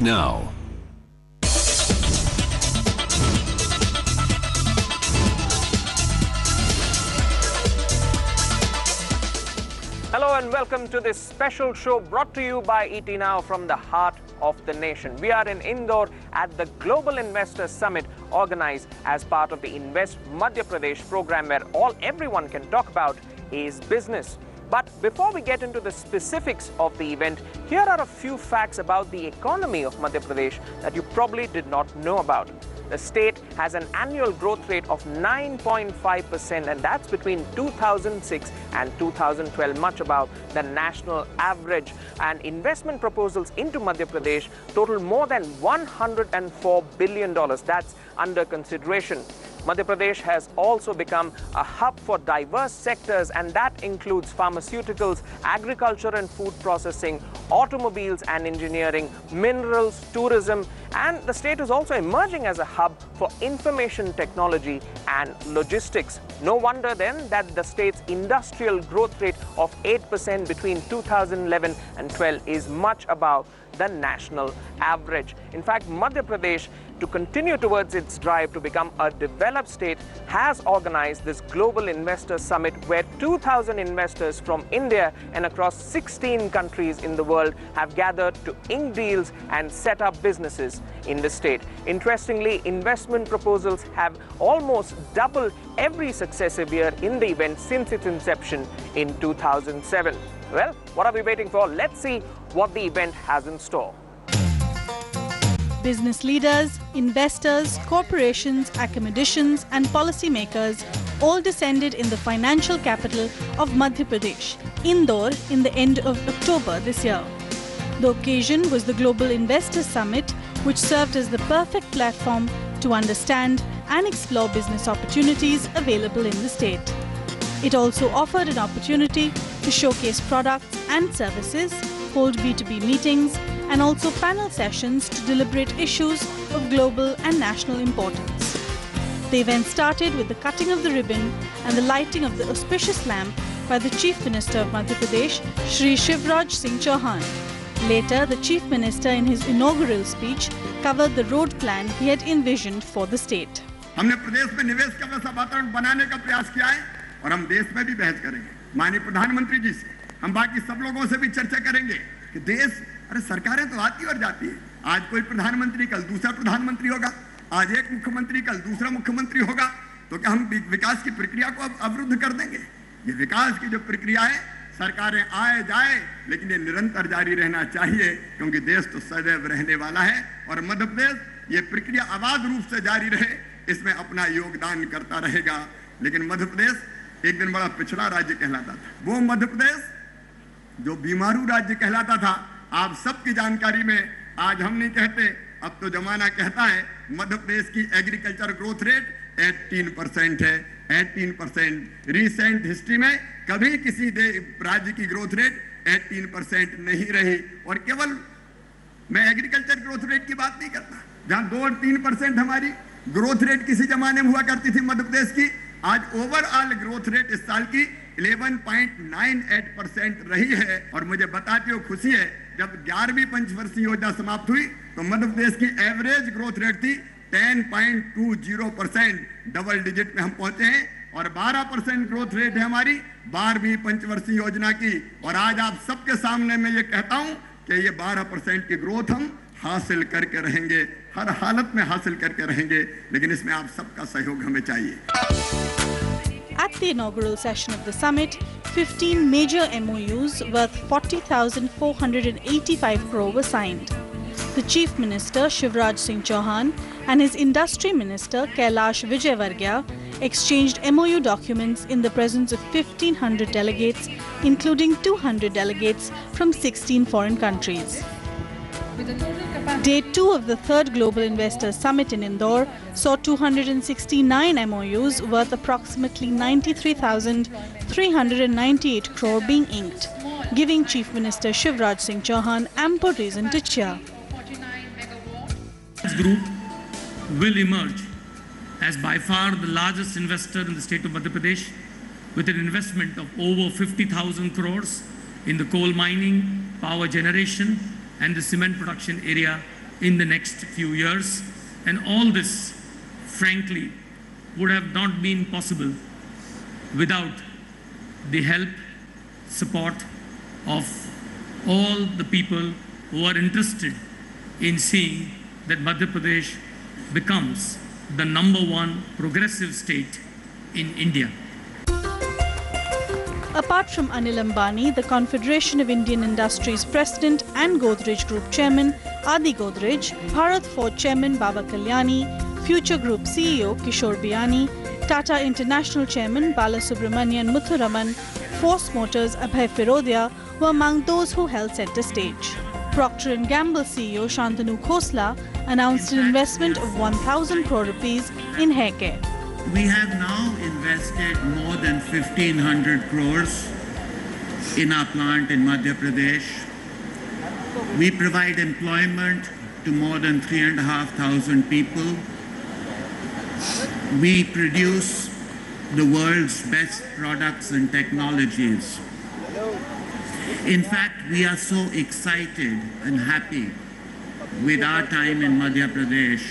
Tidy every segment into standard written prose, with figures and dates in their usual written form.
Now. Hello and welcome to this special show brought to you by ET Now from the heart of the nation. We are in Indore at the Global Investors Summit organized as part of the Invest Madhya Pradesh program where everyone can talk about is business. But before we get into the specifics of the event, here are a few facts about the economy of Madhya Pradesh that you probably did not know about. The state has an annual growth rate of 9.5%, and that's between 2006 and 2012, much above the national average. And investment proposals into Madhya Pradesh total more than $104 billion. That's under consideration. Madhya Pradesh has also become a hub for diverse sectors, and that includes pharmaceuticals, agriculture and food processing, automobiles and engineering, minerals, tourism, and the state is also emerging as a hub for information technology and logistics. No wonder then that the state's industrial growth rate of 8% between 2011 and 12 is much above the national average. In fact, Madhya Pradesh, to continue towards its drive to become a developed state, has organized this Global Investors Summit where 2,000 investors from India and across 16 countries in the world have gathered to ink deals and set up businesses in the state. Interestingly, investment proposals have almost doubled every successive year in the event since its inception in 2007. Well, what are we waiting for? Let's see what the event has in store. Business leaders, investors, corporations, academicians and policymakers all descended in the financial capital of Madhya Pradesh, Indore, in the end of October this year. The occasion was the Global Investors Summit, which served as the perfect platform to understand and explore business opportunities available in the state. It also offered an opportunity to showcase products and services, hold B2B meetings, and also panel sessions to deliberate issues of global and national importance. The event started with the cutting of the ribbon and the lighting of the auspicious lamp by the Chief Minister of Madhya Pradesh, Shri Shivraj Singh Chauhan. Later, the Chief Minister in his inaugural speech covered the road plan he had envisioned for the state. हमने प्रदेश में निवेश का वैसा वातावरण बनाने का प्रयास किया है और हम देश में भी बहस करेंगे। माननीय प्रधानमंत्री जी से हम बाकी सब लोगों से भी चर्चा करेंगे कि देश, अरे सरकारें तो आती और जाती है। आज कोई प्रधानमंत्री, कल दूसरा प्रधानमंत्री होगा, आज एक मुख्यमंत्री, कल दूसरा मुख्यमंत्री होगा, तो क्या हम विकास की प्रक्रिया को अब अवरुद्ध कर देंगे? ये विकास की जो प्रक्रिया है, सरकारें आए जाए, लेकिन ये निरंतर जारी रहना चाहिए, क्योंकि देश तो सदैव रहने वाला है और मध्य प्रदेश ये प्रक्रिया अबाध रूप से जारी रहे, इसमें अपना योगदान करता रहेगा। लेकिन मध्य प्रदेश एक दिन बड़ा पिछड़ा राज्य कहलाता था। वो मध्य प्रदेश जो बीमारू राज्य कहलाता था, आप सबकी जानकारी में आज हम नहीं कहते, अब तो जमाना कहता है मध्य प्रदेश की एग्रीकल्चर ग्रोथ रेट 18% है। 18% रिसेंट हिस्ट्री में कभी किसी राज्य की ग्रोथ रेट 18% नहीं रही। और केवल मैं एग्रीकल्चर ग्रोथ रेट की बात नहीं करता, जहां 2 और 3% हमारी ग्रोथ रेट किसी जमाने में हुआ करती थी मध्य प्रदेश की, आज ओवरऑल ग्रोथ रेट इस साल की 11.98% रही है। और मुझे बताते हो खुशी है, जब 11वीं पंचवर्षीय योजना समाप्त हुई तो मध्य प्रदेश की एवरेज ग्रोथ रेट थी 10.20%, डबल डिजिट में हम पहुंचे हैं और 12% ग्रोथ रेट है हमारी 12वीं पंचवर्षीय योजना की। और आज आप सबके सामने मैं ये कहता हूं कि ये 12% की ग्रोथ हम हासिल करके रहेंगे, हर हालत में हासिल करके रहेंगे, लेकिन इसमें आप सबका सहयोग हमें चाहिए। At the inaugural session of the summit, 15 major MOUs worth 40,485 crore were signed. The Chief Minister Shivraj Singh Chauhan and his Industry Minister Kailash Vijayvargiya exchanged MOU documents in the presence of 1,500 delegates, including 200 delegates from 16 foreign countries. Day 2 of the third Global Investors Summit in Indore saw 269 MOUs worth approximately 93,398 crore being inked, giving Chief Minister Shivraj Singh Chauhan ample reason to cheer. This group will emerge as by far the largest investor in the state of Madhya Pradesh, with an investment of over 50,000 crores in the coal mining, power generation and the cement production area in the next few years. And all this, frankly, would have not been possible without the help, support of all the people who are interested in seeing that Madhya Pradesh becomes the #1 progressive state in India. Apart from Anil Ambani, the Confederation of Indian Industries President and Godrej Group Chairman Adi Godrej, Bharat Forge Chairman Baba Kalyani, Future Group CEO Kishore Biyani, Tata International Chairman Balasubramanian Muthuraman, Force Motors Abhay Firodia were among those who held centre stage. Procter & Gamble CEO Shantanu Khosla announced an investment of 1,000 crore rupees in hair care. We have now invested more than 1,500 crores in our plant in Madhya Pradesh. We provide employment to more than 3,500 people. We produce the world's best products and technologies. In fact, we are so excited and happy with our time in Madhya Pradesh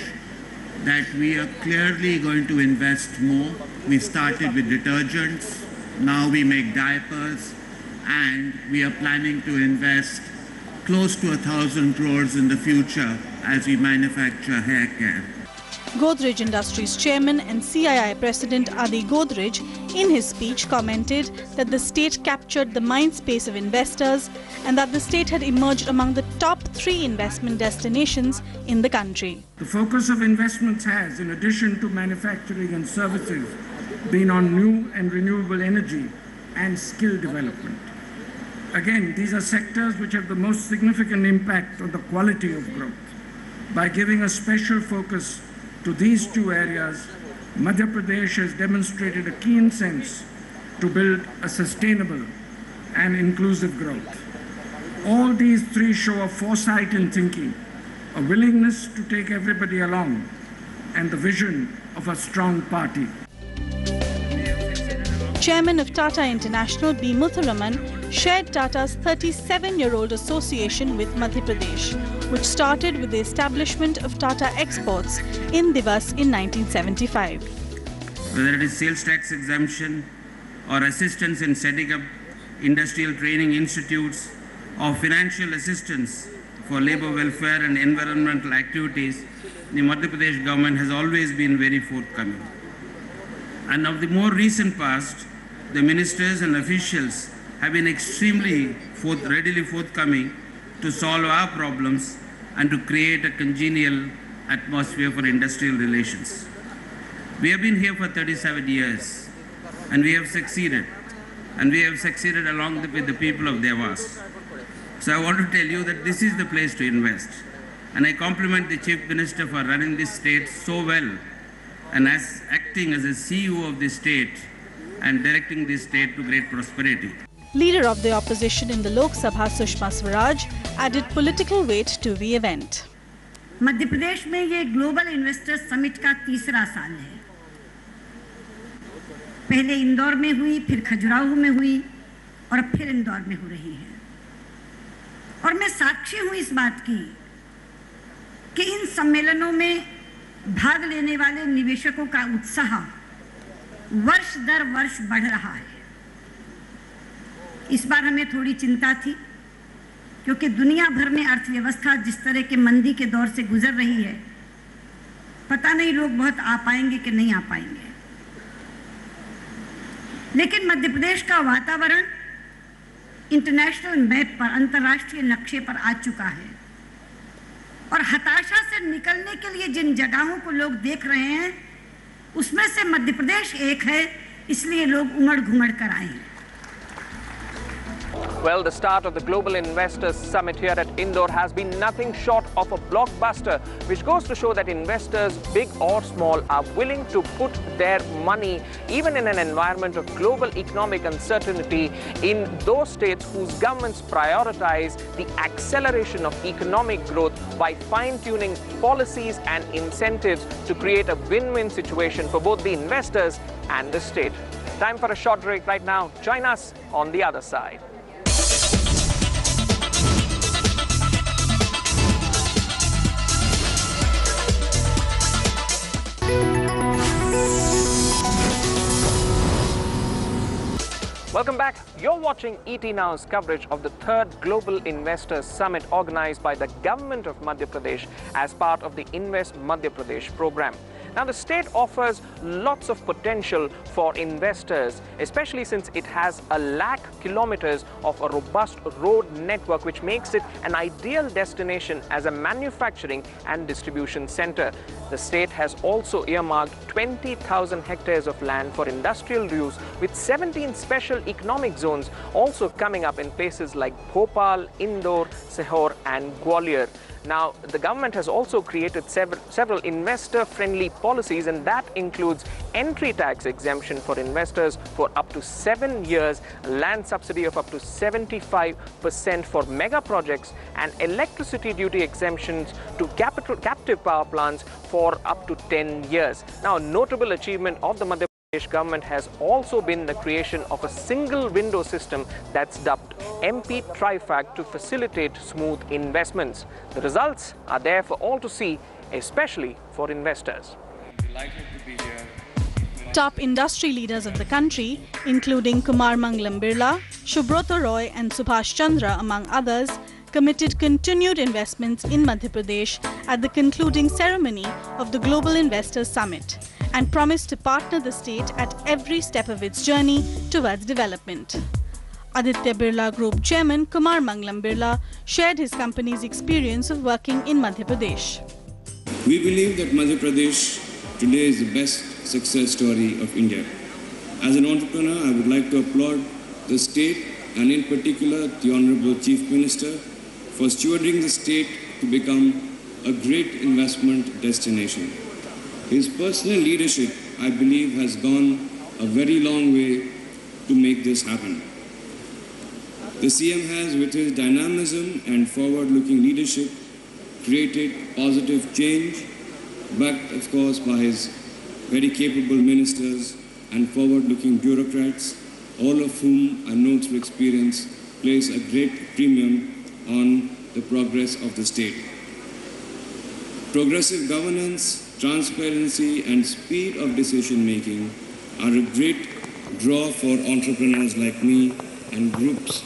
that we are clearly going to invest more. We started with detergents, now we make diapers, and we are planning to invest close to 1,000 crores in the future as we manufacture hair care. Godrej Industries Chairman and CII President Adi Godrej, in his speech, commented that the state captured the mind space of investors and that the state had emerged among the top 3 investment destinations in the country. The focus of investments has, in addition to manufacturing and services, been on new and renewable energy and skill development. Again, these are sectors which have the most significant impact on the quality of growth. By giving a special focus to these 2 areas, Madhya Pradesh has demonstrated a keen sense to build a sustainable and inclusive growth. All these 3 show a foresight in thinking, a willingness to take everybody along, and the vision of a strong party. Chairman of Tata International B. Muthuraman shared Tata's 37-year-old association with Madhya Pradesh, which started with the establishment of Tata Exports in Divas in 1975. Whether it is sales tax exemption or assistance in setting up industrial training institutes or financial assistance for labor welfare and environmental activities, the Madhya Pradesh government has always been very forthcoming. And of the more recent past, the ministers and officials have been extremely readily forthcoming to solve our problems and to create a congenial atmosphere for industrial relations. We have been here for 37 years and we have succeeded. And we have succeeded along with the people of Devas. So I want to tell you that this is the place to invest. And I compliment the Chief Minister for running this state so well and as acting as a CEO of this state and directing this state to great prosperity. Leader of the opposition in the Lok Sabha, Sushma Swaraj, added political weight to the event. Madhya Pradesh में ये global investors summit का 3रा साल है। पहले इंदौर में हुई, फिर खजुराहो में हुई और अब फिर इंदौर में हो रही है। और मैं साक्षी हूँ इस बात की कि इन सम्मेलनों में भाग लेने वाले निवेशकों का उत्साह वर्ष दर वर्ष बढ़ रहा है। इस बार हमें थोड़ी चिंता थी क्योंकि दुनिया भर में अर्थव्यवस्था जिस तरह के मंदी के दौर से गुजर रही है, पता नहीं लोग बहुत आ पाएंगे कि नहीं आ पाएंगे। लेकिन मध्य प्रदेश का वातावरण इंटरनेशनल मैप पर, अंतर्राष्ट्रीय नक्शे पर आ चुका है और हताशा से निकलने के लिए जिन जगहों को लोग देख रहे हैं उसमें से मध्य प्रदेश एक है, इसलिए लोग उमड़ घुमड़ कर आए हैं। Well, the start of the Global Investors Summit here at Indore has been nothing short of a blockbuster, which goes to show that investors, big or small, are willing to put their money, even in an environment of global economic uncertainty, in those states whose governments prioritize the acceleration of economic growth by fine-tuning policies and incentives to create a win-win situation for both the investors and the state. Time for a short break right now. Join us on the other side. Welcome back. You're watching ET Now's coverage of the 3rd Global Investors Summit organized by the Government of Madhya Pradesh as part of the Invest Madhya Pradesh program. Now, the state offers lots of potential for investors, especially since it has 100,000 kilometers of a robust road network, which makes it an ideal destination as a manufacturing and distribution center. The state has also earmarked 20,000 hectares of land for industrial use, with 17 special economic zones also coming up in places like Bhopal, Indore, Sehor and Gwalior. Now, the government has also created several investor-friendly policies, and that includes entry tax exemption for investors for up to 7 years, land subsidy of up to 75% for mega projects, and electricity duty exemptions to captive power plants for up to 10 years. Now, a notable achievement of the Madhya Pradesh government has also been the creation of a single window system that's dubbed MP Trifac to facilitate smooth investments. The results are there for all to see, especially for investors. Top industry leaders of the country, including Kumar Mangalam Birla, Subrata Roy and Subhash Chandra, among others, committed continued investments in Madhya Pradesh at the concluding ceremony of the Global Investors Summit, and promised to partner the state at every step of its journey towards development. Aditya Birla Group Chairman Kumar Mangalam Birla shared his company's experience of working in Madhya Pradesh. We believe that Madhya Pradesh today is the best success story of India. As an entrepreneur, I would like to applaud the state and in particular the Honorable Chief Minister for stewarding the state to become a great investment destination. His personal leadership, I believe, has gone a very long way to make this happen. The CM has, with his dynamism and forward-looking leadership, created positive change, backed, of course, by his very capable ministers and forward-looking bureaucrats, all of whom I know through experience place a great premium on the progress of the state. Progressive governance, transparency and speed of decision-making are a great draw for entrepreneurs like me and groups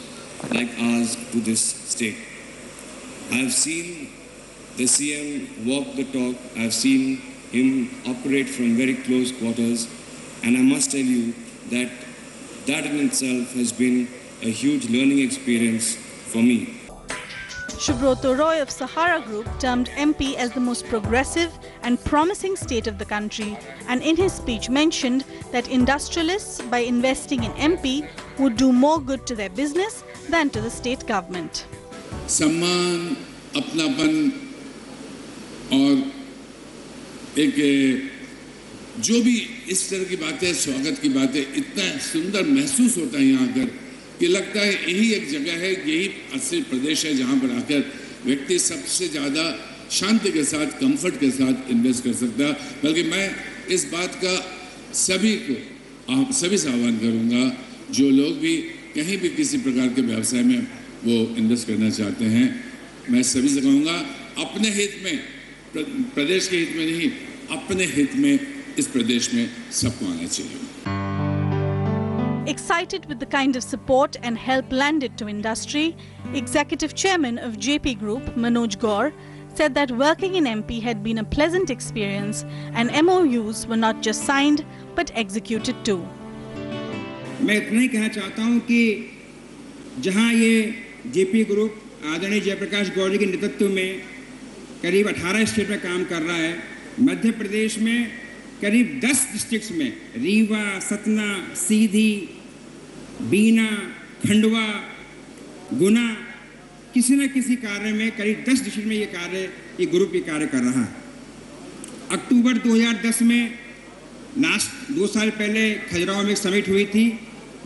like ours to this state. I have seen the CM walk the talk. I have seen him operate from very close quarters, and I must tell you that that in itself has been a huge learning experience for me. Subrata Roy of Sahara Group termed MP as the most progressive and promising state of the country, and in his speech mentioned that industrialists, by investing in MP, would do more good to their business than to the state government. सम्मान, अपनापन और एक जो भी इस तरह की बातें, स्वागत की बातें, इतना सुंदर महसूस होता है यहाँ आकर कि लगता है यही एक जगह है, यही असली प्रदेश है जहाँ पर आकर व्यक्ति सबसे ज़्यादा शांति के साथ, कंफर्ट के साथ इन्वेस्ट कर सकता है। बल्कि मैं इस बात का सभी को, आप सभी से आह्वान करूँगा, जो लोग भी कहीं भी किसी प्रकार के व्यवसाय में वो इन्वेस्ट करना चाहते हैं, मैं सभी से कहूँगा अपने हित में, प्रदेश के हित में नहीं, अपने हित में इस प्रदेश में सबको आना चाहिए। Excited with the kind of support and help landed to industry, Executive Chairman of JP Group, Manoj Gaur, said that working in MP had been a pleasant experience and MOUs were not just signed but executed too. मैं इतना ही कहना चाहता हूं कि जहां ये JP group आदरणीय जयप्रकाश गौर जी के नेतृत्व में करीब 18 स्टेट में काम कर रहा है, मध्य प्रदेश में करीब 10 डिस्ट्रिक्ट्स में रीवा, सतना, सीधी, बीना, खंडवा, गुना, किसी न किसी कार्य में करीब 10 डिस्ट्रिक्ट में ये ग्रुप ये कार्य कर रहा है। अक्टूबर 2010 में लास्ट 2 साल पहले खजुराहो में एक समिट हुई थी।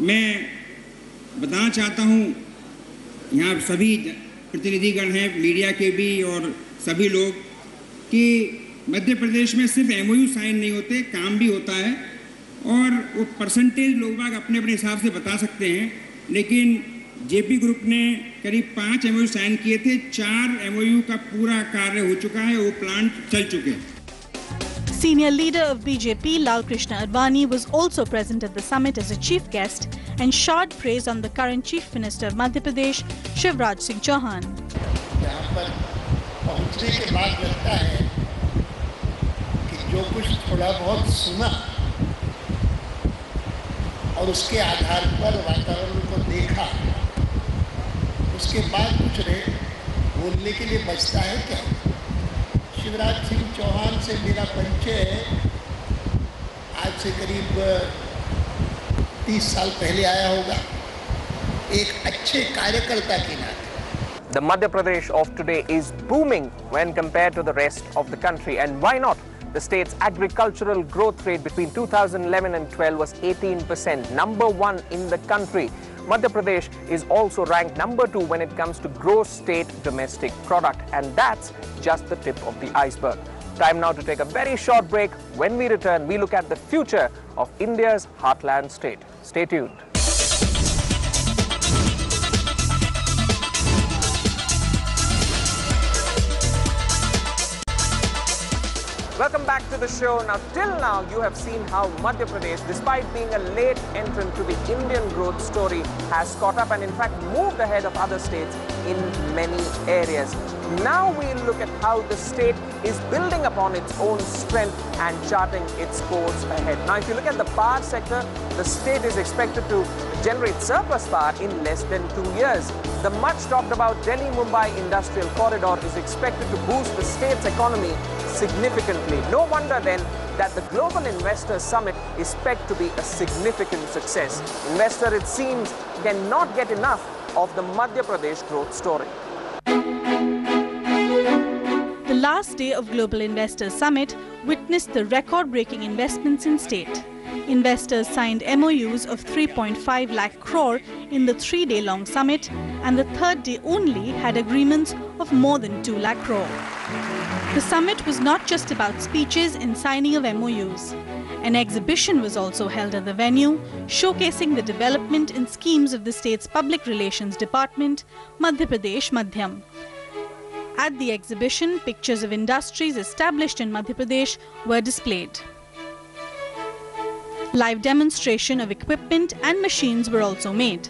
मैं बताना चाहता हूँ, यहाँ सभी प्रतिनिधिगण हैं, मीडिया के भी और सभी लोग, कि मध्य प्रदेश में सिर्फ MOU साइन नहीं होते, काम भी होता है, और वो परसेंटेज लोग बाग अपने अपने हिसाब से बता सकते हैं, लेकिन JP ग्रुप ने करीब 5 MOU साइन किए थे, 4 MOU का पूरा कार्य हो चुका है, वो प्लांट चल चुके हैं। Senior leader of BJP, Lal Krishna Advani, was also present at the summit as a chief guest and showered praise on the current Chief Minister of Madhya Pradesh, Shivraj Singh Chauhan. यहाँ पर पहुँचने के बाद लगता है कि जो कुछ थोड़ा बहुत सुना और उसके आधार पर वातावरण को देखा, उसके बाद कुछ बोलने के लिए बचता है क्या? शिवराज सिंह चौहान से मेरा परिचय आज से करीब 30 साल पहले आया होगा, एक अच्छे कार्यकर्ता के नाते। The Madhya Pradesh of today is booming when compared to the rest of the country. And why not? The state's agricultural growth rate between 2011 and 12 was 18%, number 1 in the country. Madhya Pradesh is also ranked number 2 when it comes to gross state domestic product. And that's just the tip of the iceberg. Time now to take a very short break. When we return, we look at the future of India's heartland state. Stay tuned. Welcome back to the show. Now, till now, you have seen how Madhya Pradesh, despite being a late entrant to the Indian growth story, has caught up and in fact moved ahead of other states in many areas. Now we'll look at how the state is building upon its own strength and charting its course ahead. Now, if you look at the power sector, the state is expected to generate surplus power in less than 2 years. The much talked about Delhi-Mumbai industrial corridor is expected to boost the state's economy significantly. No wonder then that the Global Investors Summit is pegged to be a significant success. Investors, it seems, cannot get enough of the Madhya Pradesh growth story. The last day of Global Investors Summit witnessed the record-breaking investments in state. Investors signed MOUs of 3.5 lakh crore in the 3-day-long summit, and the third day only had agreements of more than 2 lakh crore. The summit was not just about speeches and signing of MOUs. An exhibition was also held at the venue, showcasing the development and schemes of the state's public relations department, Madhya Pradesh Madhyam. At the exhibition, pictures of industries established in Madhya Pradesh were displayed. Live demonstration of equipment and machines were also made.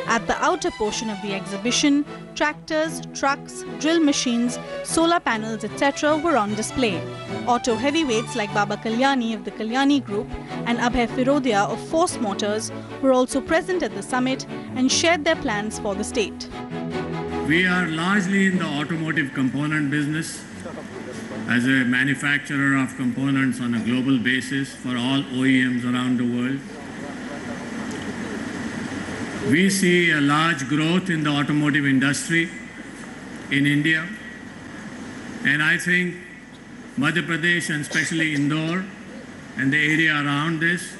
At the outer portion of the exhibition, tractors, trucks, drill machines, solar panels, etc. were on display. Auto heavyweights like Baba Kalyani of the Kalyani Group and Abhay Firodia of Force Motors were also present at the summit and shared their plans for the state. We are largely in the automotive component business as a manufacturer of components on a global basis for all OEMs around the world. We see a large growth in the automotive industry in India, and I think Madhya Pradesh and especially Indore and the area around this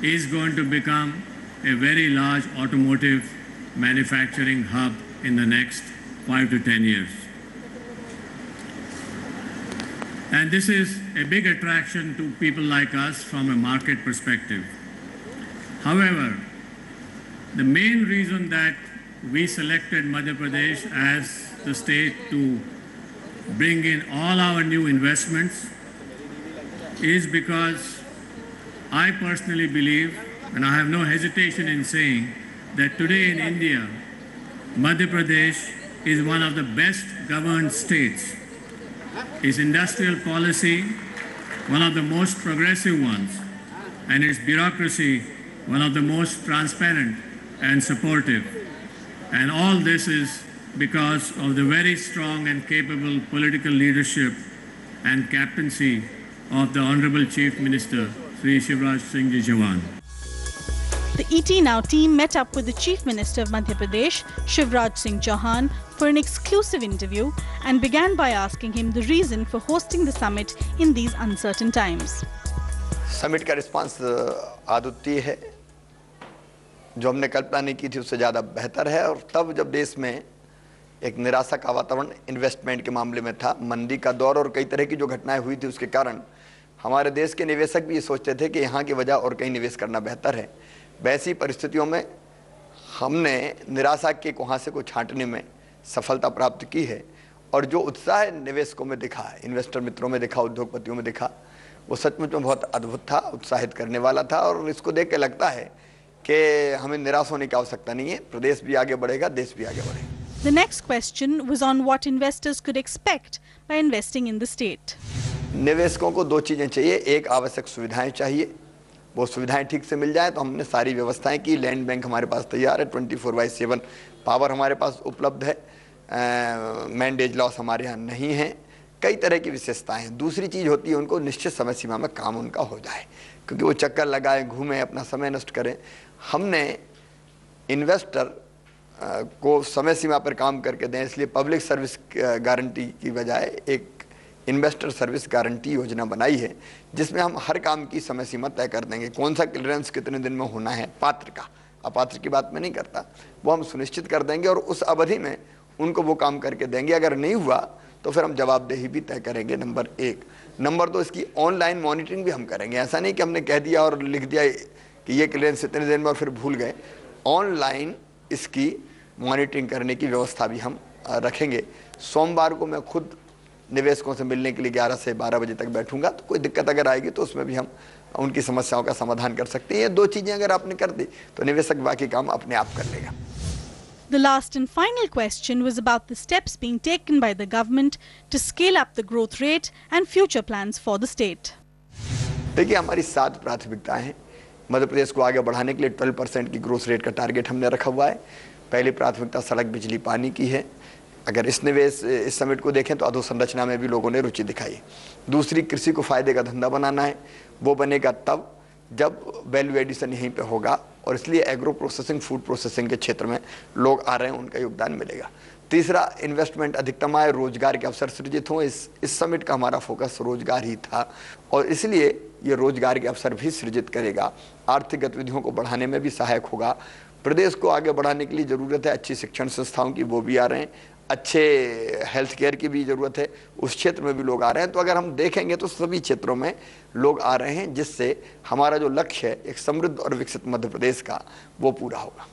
is going to become a very large automotive manufacturing hub in the next 5 to 10 years. And this is a big attraction to people like us from a market perspective. However, the main reason that we selected Madhya Pradesh as the state to bring in all our new investments is because I personally believe, and I have no hesitation in saying, that today in India, Madhya Pradesh is one of the best governed states. Its industrial policy, one of the most progressive ones, and its bureaucracy, one of the most transparent and supportive. And all this is because of the very strong and capable political leadership and captaincy of the Honorable Chief Minister, Sri Shivraj Singh Chauhan. The ET Now team met up with the Chief Minister of Madhya Pradesh, Shivraj Singh Chauhan, for an exclusive interview and began by asking him the reason for hosting the summit in these uncertain times. Summit का response अद्वितीय है, जो हमने कल्पना नहीं की थी उससे ज़्यादा बेहतर है। और तब जब देश में एक निराशा का वातावरण इन्वेस्टमेंट के मामले में था, मंदी का दौर और कई तरह की जो घटनाएं हुई थी उसके कारण हमारे देश के निवेशक भी ये सोचते थे कि यहाँ की वजह और कहीं निवेश करना बेहतर है। वैसी परिस्थितियों में हमने निराशा के कुहासे को छांटने में सफलता प्राप्त की है और जो उत्साह निवेशकों में दिखा, इन्वेस्टर मित्रों में दिखा, उद्योगपतियों में दिखा, वो सचमुच में बहुत अद्भुत था, उत्साहित करने वाला था। और इसको देख के लगता है कि हमें निराश होने की आवश्यकता नहीं है। प्रदेश भी आगे बढ़ेगा, देश भी आगे बढ़ेगा। The next question was on what investors could expect by investing in the state. निवेशकों को दो चीज़ें चाहिए, एक आवश्यक सुविधाएं चाहिए, वो सुविधाएं ठीक से मिल जाए तो हमने सारी व्यवस्थाएं की, लैंड बैंक हमारे पास तैयार है, 24/7 पावर हमारे पास उपलब्ध है, मैंडेज लॉस हमारे यहाँ नहीं है, कई तरह की विशेषताएं हैं। दूसरी चीज़ होती है उनको निश्चित समय सीमा में काम उनका हो जाए, क्योंकि वो चक्कर लगाएं, घूमें, अपना समय नष्ट करें। हमने इन्वेस्टर को समय सीमा पर काम करके दें, इसलिए पब्लिक सर्विस गारंटी की बजाय एक इन्वेस्टर सर्विस गारंटी योजना बनाई है, जिसमें हम हर काम की समय सीमा तय कर देंगे। कौन सा क्लियरेंस कितने दिन में होना है, पात्र का, अपात्र की बात मैं नहीं करता, वो हम सुनिश्चित कर देंगे और उस अवधि में उनको वो काम करके देंगे। अगर नहीं हुआ तो फिर हम जवाबदेही भी तय करेंगे, नंबर 1। नंबर 2, इसकी ऑनलाइन मॉनिटरिंग भी हम करेंगे। ऐसा नहीं कि हमने कह दिया और लिख दिया कि ये क्लियरेंस इतने दिन में और फिर भूल गए। ऑनलाइन इसकी मॉनिटरिंग करने की व्यवस्था भी हम रखेंगे। सोमवार को मैं खुद निवेशकों से मिलने के लिए 11 से 12 बजे तक बैठूंगा, तो कोई दिक्कत अगर आएगी तो उसमें भी हम उनकी समस्याओं का समाधान कर सकते हैं। ये दो चीज़ें अगर आपने कर दी तो निवेशक बाकी काम अपने आप कर लेगा। The last and final question was about the steps being taken by the government to scale up the growth rate and future plans for the state. देखिए, हमारी 7 प्राथमिकताएं हैं। मध्य प्रदेश को आगे बढ़ाने के लिए 12% की ग्रोथ रेट का टारगेट हमने रखा हुआ है। पहली प्राथमिकता सड़क, बिजली, पानी की है। अगर इस समिट को देखें तो अधोसंरचना में भी लोगों ने रुचि दिखाई। दूसरी, कृषि को फायदे का धंधा बनाना है। वो बनेगा तब जब वैल्यू एडिशन यहीं पे होगा, और इसलिए एग्रो प्रोसेसिंग, फूड प्रोसेसिंग के क्षेत्र में लोग आ रहे हैं, उनका योगदान मिलेगा। तीसरा, इन्वेस्टमेंट अधिकतम आए, रोजगार के अवसर सृजित हों। इस समिट का हमारा फोकस रोजगार ही था और इसलिए ये रोजगार के अवसर भी सृजित करेगा, आर्थिक गतिविधियों को बढ़ाने में भी सहायक होगा। प्रदेश को आगे बढ़ाने के लिए ज़रूरत है अच्छी शिक्षण संस्थाओं की, वो भी आ रहे हैं। अच्छे हेल्थ केयर की भी ज़रूरत है, उस क्षेत्र में भी लोग आ रहे हैं। तो अगर हम देखेंगे तो सभी क्षेत्रों में लोग आ रहे हैं, जिससे हमारा जो लक्ष्य है एक समृद्ध और विकसित मध्य प्रदेश का, वो पूरा होगा।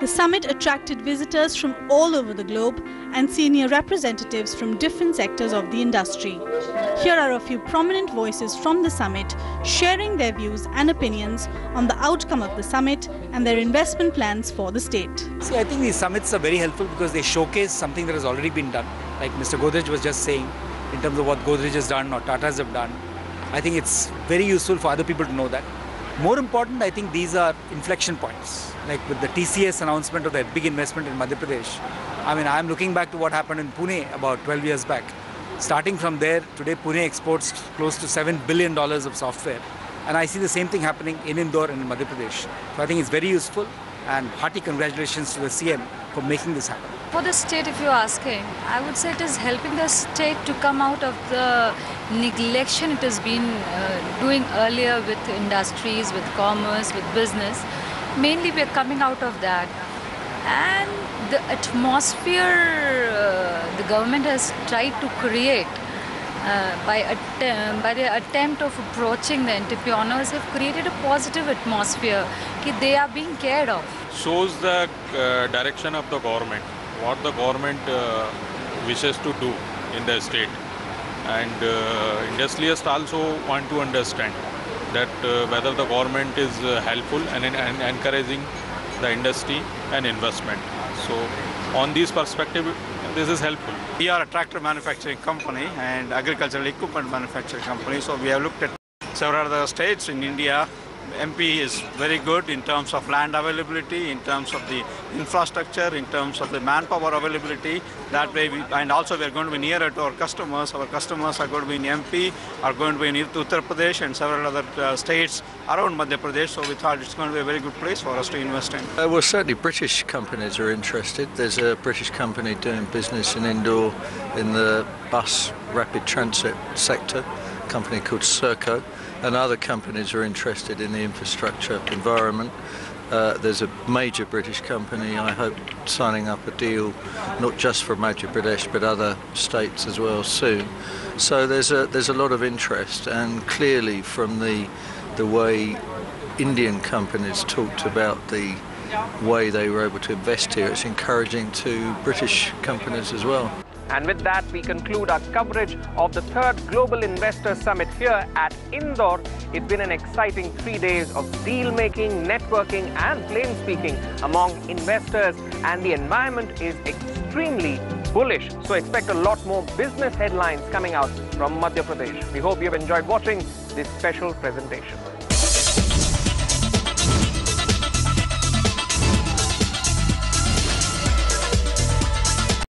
The summit attracted visitors from all over the globe and senior representatives from different sectors of the industry. Here are a few prominent voices from the summit sharing their views and opinions on the outcome of the summit and their investment plans for the state. See, I think these summits are very helpful because they showcase something that has already been done. Like Mr. Godrej was just saying, in terms of what Godrej has done or Tatas have done. I think it's very useful for other people to know that. More important, I think these are inflection points. Like with the TCS announcement of that big investment in Madhya Pradesh. I mean, I'm looking back to what happened in Pune about 12 years back. Starting from there, today Pune exports close to $7 billion of software. And I see the same thing happening in Indore and in Madhya Pradesh. So I think it's very useful, and hearty congratulations to the CM for making this happen. For the state, if you're asking, I would say it is helping the state to come out of the neglection it has been doing earlier with industries, with commerce, with business. Mainly we are coming out of that. And the atmosphere the government has tried to create by the attempt of approaching the entrepreneurs have created a positive atmosphere that they are being cared of. Shows the direction of the government, what the government wishes to do in the state, and industrialists also want to understand that whether the government is helpful and encouraging the industry and investment. So on this perspective, this is helpful. We are a tractor manufacturing company and agricultural equipment manufacturing company, so we have looked at several other states in India. MP is very good in terms of land availability, in terms of the infrastructure, in terms of the manpower availability. That way, and also we are going to be nearer to our customers. Our customers are going to be in MP, are going to be in Uttar Pradesh and several other states around Madhya Pradesh. So we thought it's going to be a very good place for us to invest in. Well, certainly British companies are interested. There's a British company doing business in Indore in the bus rapid transit sector, a company called Serco. And other companies are interested in the infrastructure environment. There's a major British company, I hope, signing up a deal not just for Madhya Pradesh but other states as well soon. So there's a lot of interest, and clearly from the way Indian companies talked about the way they were able to invest here, it's encouraging to British companies as well. And with that, we conclude our coverage of the 3rd Global Investor Summit here at Indore. It's been an exciting 3 days of deal-making, networking and plain speaking among investors, and the environment is extremely bullish. So expect a lot more business headlines coming out from Madhya Pradesh. We hope you've enjoyed watching this special presentation.